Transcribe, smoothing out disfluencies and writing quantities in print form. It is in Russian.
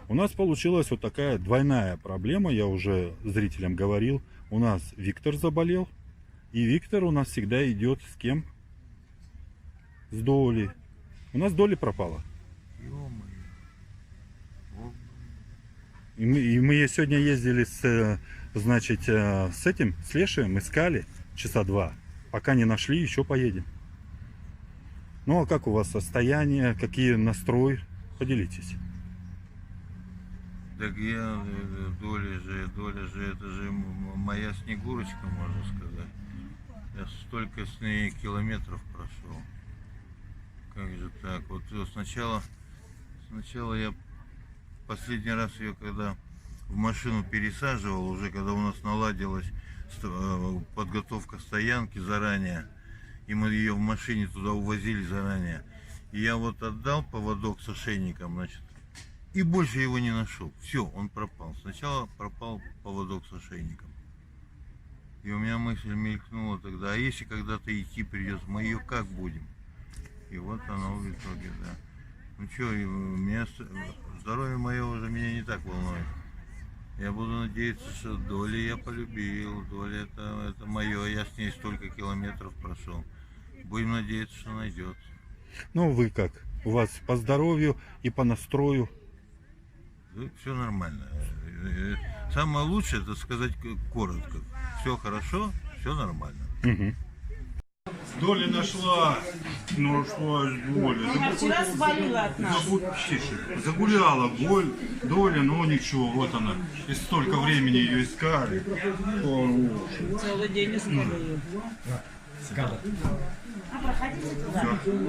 У нас получилась вот такая двойная проблема, я уже зрителям говорил. У нас Виктор заболел, и Виктор у нас всегда идет с кем? С Долей. У нас Доля пропала. И мы сегодня ездили значит, с этим, с Лешим, искали часа 2. Пока не нашли, еще поедем. Ну а как у вас состояние, какие настрой? Поделитесь. Так я, Доля же, это же моя Снегурочка, можно сказать. Я столько с ней километров прошел. Как же так? Вот сначала я последний раз ее, когда в машину пересаживал, уже когда у нас наладилась подготовка стоянки заранее, и мы ее в машине туда увозили заранее. И я вот отдал поводок с ошейником, значит, и больше его не нашел. Все, он пропал. Сначала пропал поводок с ошейником. И у меня мысль мелькнула тогда, а если когда-то идти придется, мы ее как будем? И вот оно в итоге, да. Ну что, здоровье мое уже меня не так волнует. Я буду надеяться, что Долю я полюбил. Доля это мое, я с ней столько километров прошел. Будем надеяться, что найдется. Ну вы как? У вас по здоровью и по настрою? Да, все нормально. Самое лучшее это сказать коротко. Все хорошо, все нормально. Угу. Доля нашла, Доля. Она вчера свалила от нас. Загуляла Доля, но ничего, вот она. И столько времени ее искали. Целый день искали ее. Скала. А проходите туда.